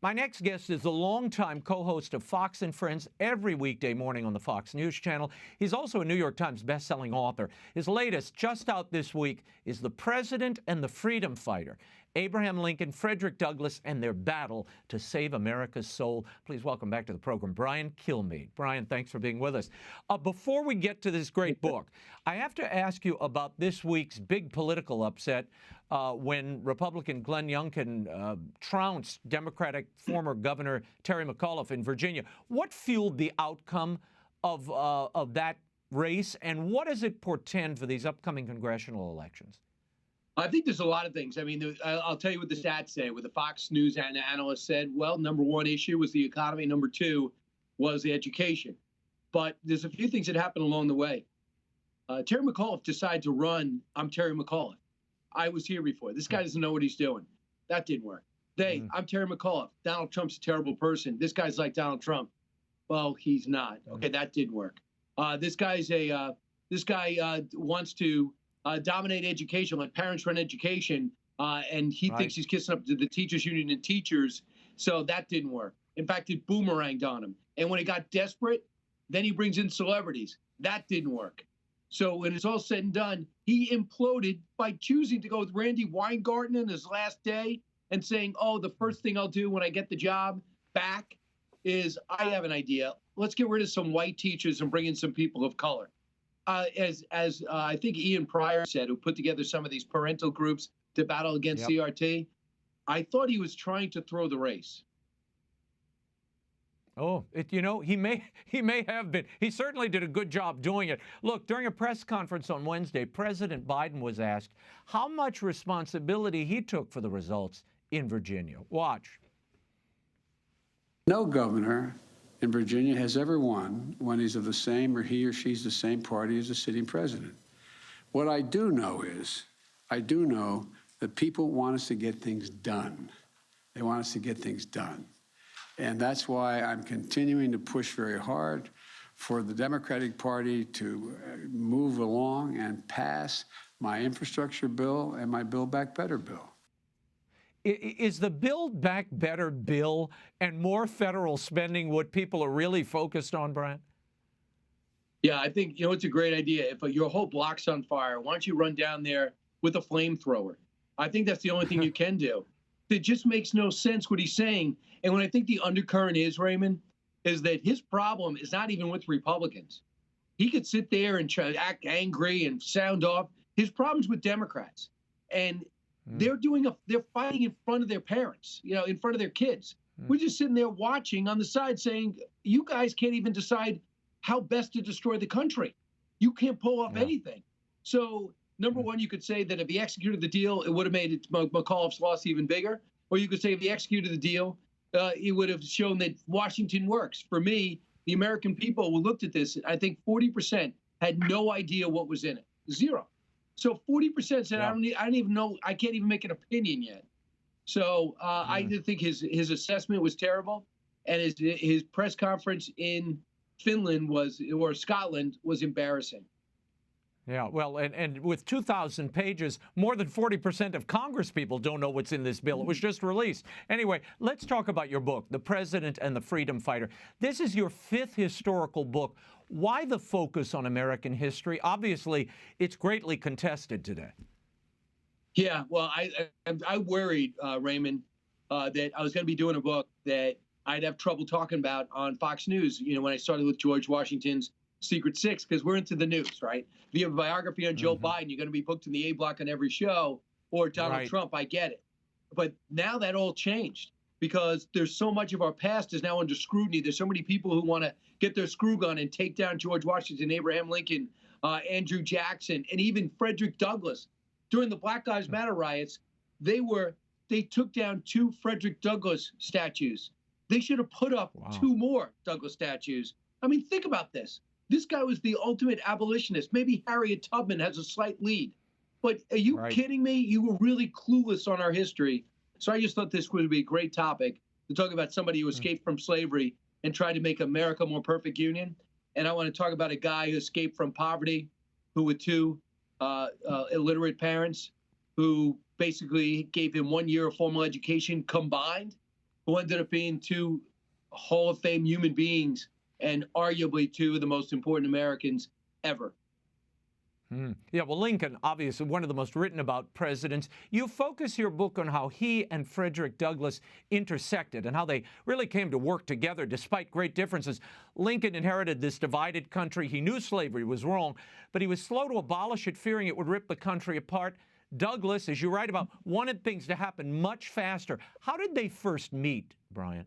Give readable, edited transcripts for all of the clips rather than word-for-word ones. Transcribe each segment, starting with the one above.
My next guest is the longtime co-host of Fox and Friends every weekday morning on the Fox News Channel. He's also a New York Times best-selling author. His latest, just out this week, is The President and the Freedom Fighter: Abraham Lincoln, Frederick Douglass, and their battle to save America's soul. Please welcome back to the program, Brian Kilmeade. Brian, thanks for being with us. Before we get to this great book, I have to ask you about this week's big political upset when Republican Glenn Youngkin trounced Democratic former Governor Terry McAuliffe in Virginia. What fueled the outcome of that race, and what does it portend for these upcoming congressional elections? I think there's a lot of things. I mean, I'll tell you what the stats say. What the Fox News analyst said, well, number one issue was the economy. Number two was the education. But there's a few things that happened along the way. Terry McAuliffe decided to run, I'm Terry McAuliffe. I was here before. This guy doesn't know what he's doing. That didn't work. I'm Terry McAuliffe. Donald Trump's a terrible person. This guy's like Donald Trump. Well, he's not. Okay, that didn't work. This guy wants to dominate education, like parents run education, and he thinks he's kissing up to the teachers union and teachers. So that didn't work. In fact, it boomeranged on him. And when he got desperate, then he brings in celebrities. That didn't work. So when it's all said and done, he imploded by choosing to go with Randy Weingarten in his last day and saying, oh, the first thing I'll do when I get the job back is I have an idea. Let's get rid of some white teachers and bring in some people of color. As I think Ian Pryor said, who put together some of these parental groups to battle against CRT, I thought he was trying to throw the race. Oh, he may have been. He certainly did a good job doing it. Look, during a press conference on Wednesday, President Biden was asked how much responsibility he took for the results in Virginia. Watch. No governor in Virginia has ever won when he's of the same, or he or she's the same party as the sitting president. What I do know is, that people want us to get things done. They want us to get things done. And that's why I'm continuing to push very hard for the Democratic Party to move along and pass my infrastructure bill and my Build Back Better bill. Is the Build Back Better bill and more federal spending what people are really focused on, Brian? Yeah, I think, it's a great idea. If your whole block's on fire, why don't you run down there with a flamethrower? I think that's the only thing you can do. It just makes no sense what he's saying. And what I think the undercurrent is, Raymond, is that his problem is not even with Republicans. He could sit there and try to act angry and sound off. His problem's with Democrats. And they're fighting in front of their parents, in front of their kids. We're just sitting there watching on the side saying, you guys can't even decide how best to destroy the country. You can't pull off anything. So number one, you could say that if he executed the deal, it would have made McAuliffe's loss even bigger. Or you could say if he executed the deal, it would have shown that Washington works. For me, the American people who looked at this, I think 40% had no idea what was in it. Zero. So 40% said, I don't even know, I can't even make an opinion yet. So I did think his assessment was terrible. And his press conference in Scotland was embarrassing. Yeah, well, and with 2,000 pages, more than 40% of Congress people don't know what's in this bill. It was just released. Anyway, let's talk about your book, The President and the Freedom Fighter. This is your fifth historical book. Why the focus on American history? Obviously, it's greatly contested today. Yeah, well, I worried, Raymond, that I was going to be doing a book that I'd have trouble talking about on Fox News, when I started with George Washington's Secret Six, because we're into the news, right? If you have a biography on Joe Biden, you're going to be booked in the A block on every show, or Donald Trump, I get it. But now that all changed because there's so much of our past is now under scrutiny. There's so many people who want to get their screw gun and take down George Washington, Abraham Lincoln, Andrew Jackson, and even Frederick Douglass. During the Black Lives Matter riots, they took down 2 Frederick Douglass statues. They should have put up 2 more Douglass statues. I mean, think about this. This guy was the ultimate abolitionist. Maybe Harriet Tubman has a slight lead. But are you kidding me? You were really clueless on our history. So I just thought this would be a great topic to talk about somebody who escaped from slavery and tried to make America a more perfect union. And I want to talk about a guy who escaped from poverty, who with 2 illiterate parents, who basically gave him 1 year of formal education combined. who ended up being two Hall of Fame human beings and arguably two of the most important Americans ever. Yeah, well, Lincoln, obviously one of the most written about presidents. You focus your book on how he and Frederick Douglass intersected and how they really came to work together despite great differences. Lincoln inherited this divided country. He knew slavery was wrong, but he was slow to abolish it, fearing it would rip the country apart. Douglass, as you write about, wanted things to happen much faster. How did they first meet, Brian?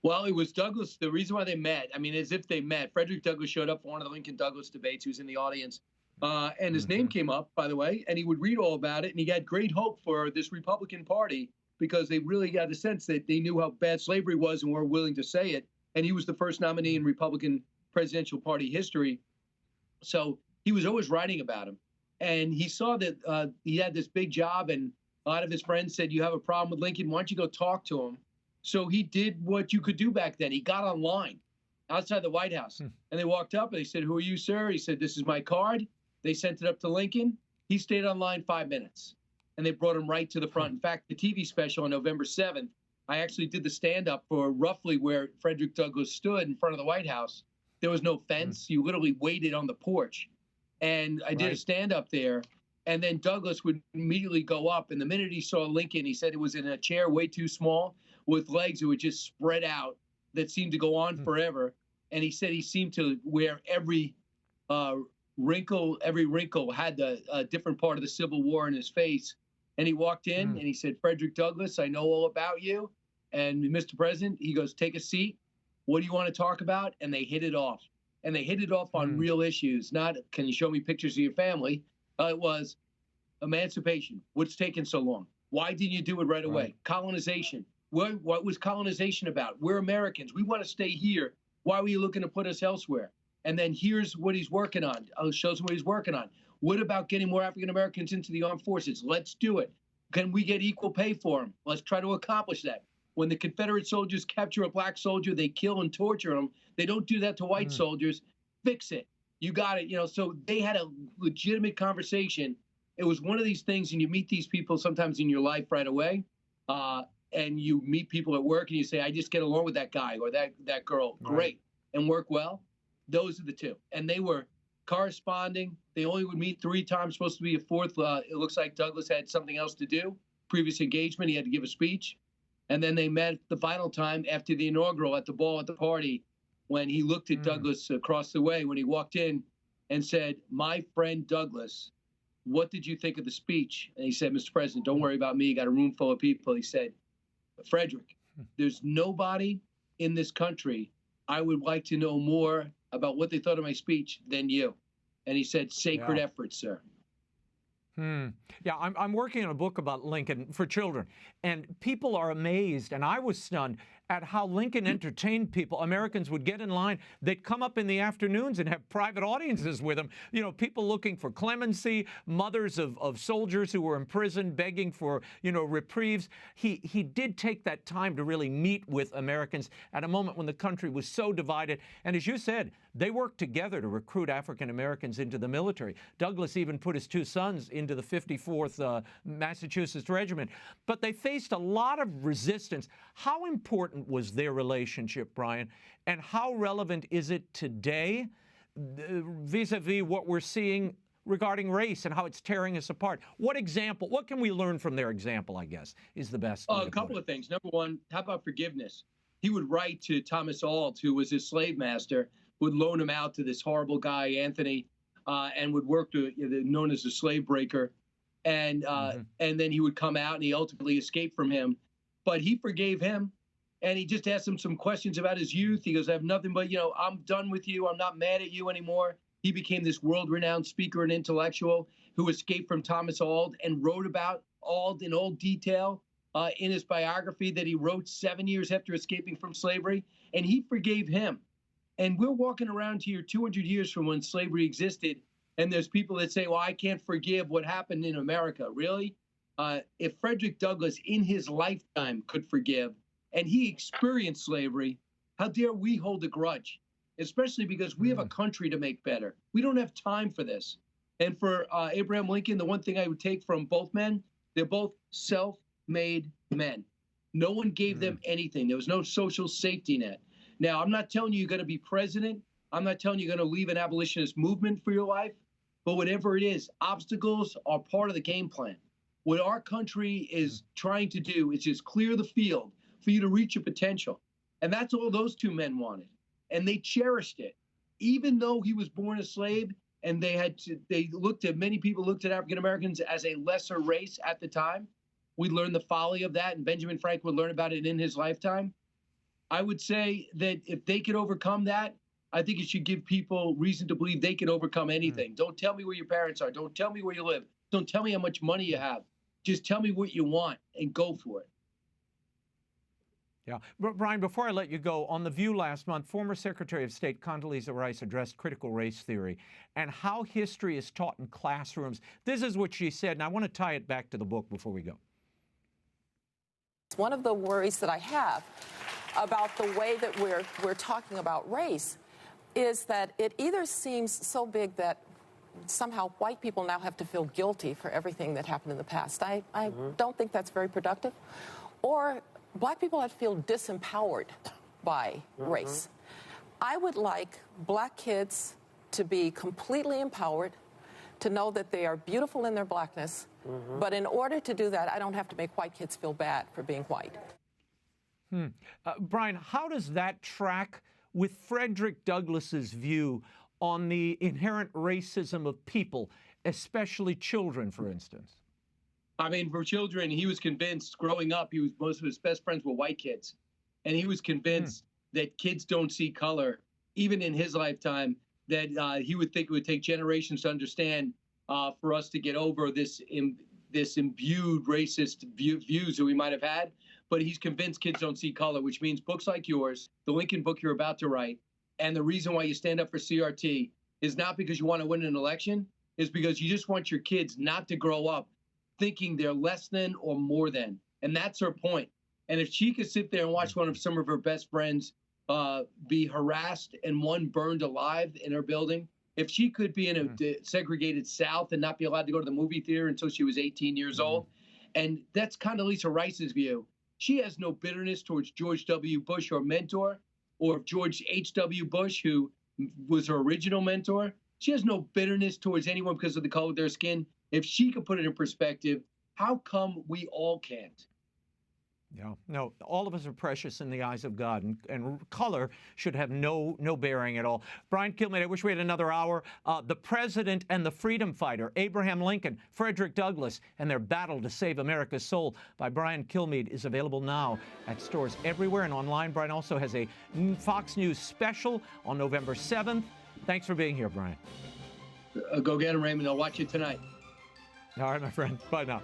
Well, it was Douglass. The reason why they met, I mean, as if they met. Frederick Douglass showed up for one of the Lincoln-Douglas debates. He was in the audience. And his name came up, by the way, and he would read all about it. And he had great hope for this Republican Party because they really got the sense that they knew how bad slavery was and were willing to say it. And he was the first nominee in Republican presidential party history. So he was always writing about him. And he saw that he had this big job, and a lot of his friends said, "You have a problem with Lincoln? Why don't you go talk to him?" So he did what you could do back then. He got online outside the White House. And they walked up and they said, "Who are you, sir?" He said, "This is my card." They sent it up to Lincoln. He stayed online 5 minutes, and they brought him right to the front. In fact, the TV special on November 7th, I actually did the stand-up for roughly where Frederick Douglass stood in front of the White House. There was no fence. You literally waited on the porch. And I did a stand-up there, and then Douglass would immediately go up. And the minute he saw Lincoln, he said it was in a chair way too small with legs that would just spread out that seemed to go on forever. And he said he seemed to wear every wrinkle had a different part of the Civil War in his face. And he walked in and he said, "Frederick Douglass, I know all about you. And Mr. President," he goes, "take a seat. What do you want to talk about?" And they hit it off. And they hit it off on real issues, not, "Can you show me pictures of your family?" It was emancipation. What's taking so long? Why didn't you do it right away? Colonization. What was colonization about? We're Americans. We want to stay here. Why were you looking to put us elsewhere? And then here's what he's working on. Shows what he's working on. What about getting more African Americans into the armed forces? Let's do it. Can we get equal pay for them? Let's try to accomplish that. When the Confederate soldiers capture a black soldier, they kill and torture him. They don't do that to white soldiers. Fix it. You got it. So they had a legitimate conversation. It was one of these things, and you meet these people sometimes in your life right away. And you meet people at work and you say, "I just get along with that guy or that girl." Great. And work well. Those are the two. And they were corresponding. They only would meet 3 times, supposed to be a fourth. It looks like Douglass had something else to do. Previous engagement, he had to give a speech. And then they met the final time after the inaugural at the ball at the party, when he looked at Douglass across the way when he walked in and said, "My friend Douglass, what did you think of the speech?" And he said, "Mr. President, don't worry about me. You got a room full of people." He said, "Frederick, there's nobody in this country I would like to know more about what they thought of my speech than you." And he said, "Sacred effort, sir." Yeah, I'm working on a book about Lincoln for children, and people are amazed, and I was stunned at how Lincoln entertained people. Americans would get in line. They'd come up in the afternoons and have private audiences with him. People looking for clemency, mothers of soldiers who were imprisoned begging for, reprieves. He did take that time to really meet with Americans at a moment when the country was so divided. And as you said, they worked together to recruit African Americans into the military. Douglass even put his 2 sons into the 54th Massachusetts Regiment. But they faced a lot of resistance. How important was their relationship, Brian? And how relevant is it today vis-a-vis what we're seeing regarding race and how it's tearing us apart? What can we learn from their example, I guess, is the best way to A couple of things. Number one, how about forgiveness? He would write to Thomas Auld, who was his slave master, would loan him out to this horrible guy, Anthony, and would work known as the slave breaker. And then he would come out and he ultimately escaped from him. But he forgave him. And he just asked him some questions about his youth. He goes, "I have nothing but, I'm done with you. I'm not mad at you anymore." He became this world-renowned speaker and intellectual who escaped from Thomas Auld and wrote about Auld in all detail in his biography that he wrote 7 years after escaping from slavery. And he forgave him. And we're walking around here 200 years from when slavery existed. And there's people that say, "Well, I can't forgive what happened in America." Really? If Frederick Douglass in his lifetime could forgive, and he experienced slavery, how dare we hold a grudge? Especially because we have a country to make better. We don't have time for this. And for Abraham Lincoln, the one thing I would take from both men, they're both self-made men. No one gave them anything. There was no social safety net. Now, I'm not telling you you're going to be president. I'm not telling you you're going to leave an abolitionist movement for your life. But whatever it is, obstacles are part of the game plan. What our country is trying to do is just clear the field for you to reach your potential. And that's all those two men wanted. And they cherished it. Even though he was born a slave, and many people looked at African Americans as a lesser race at the time. We learned the folly of that, and Benjamin Franklin would learn about it in his lifetime. I would say that if they could overcome that, I think it should give people reason to believe they can overcome anything. Don't tell me where your parents are. Don't tell me where you live. Don't tell me how much money you have. Just tell me what you want and go for it. Yeah. Brian, before I let you go, on The View last month, former Secretary of State Condoleezza Rice addressed critical race theory and how history is taught in classrooms. This is what she said, and I want to tie it back to the book before we go. One of the worries that I have about the way that we're talking about race is that it either seems so big that somehow white people now have to feel guilty for everything that happened in the past. I don't think that's very productive. Or black people have to feel disempowered by race. I would like black kids to be completely empowered, to know that they are beautiful in their blackness. But in order to do that, I don't have to make white kids feel bad for being white. Brian, how does that track with Frederick Douglass's view on the inherent racism of people, especially children, for instance? I mean, for children, he was convinced growing up, most of his best friends were white kids. And he was convinced that kids don't see color, even in his lifetime, that he would think it would take generations to understand for us to get over this imbued racist views that we might have had. But he's convinced kids don't see color, which means books like yours, the Lincoln book you're about to write, and the reason why you stand up for CRT is not because you want to win an election, is because you just want your kids not to grow up thinking they're less than or more than. And that's her point. And if she could sit there and watch some of her best friends be harassed and one burned alive in her building, if she could be in a segregated South and not be allowed to go to the movie theater until she was 18 years old, and that's Condoleezza Rice's view. She has no bitterness towards George W. Bush, her mentor, or George H.W. Bush, who was her original mentor. She has no bitterness towards anyone because of the color of their skin. If she could put it in perspective, how come we all can't? Yeah, no, all of us are precious in the eyes of God, and color should have no bearing at all. Brian Kilmeade, I wish we had another hour. The President and the Freedom Fighter, Abraham Lincoln, Frederick Douglass, and their battle to save America's soul by Brian Kilmeade is available now at stores everywhere and online. Brian also has a Fox News special on November 7th. Thanks for being here, Brian. Go get him, Raymond. I'll watch you tonight. All right, my friend. Bye now.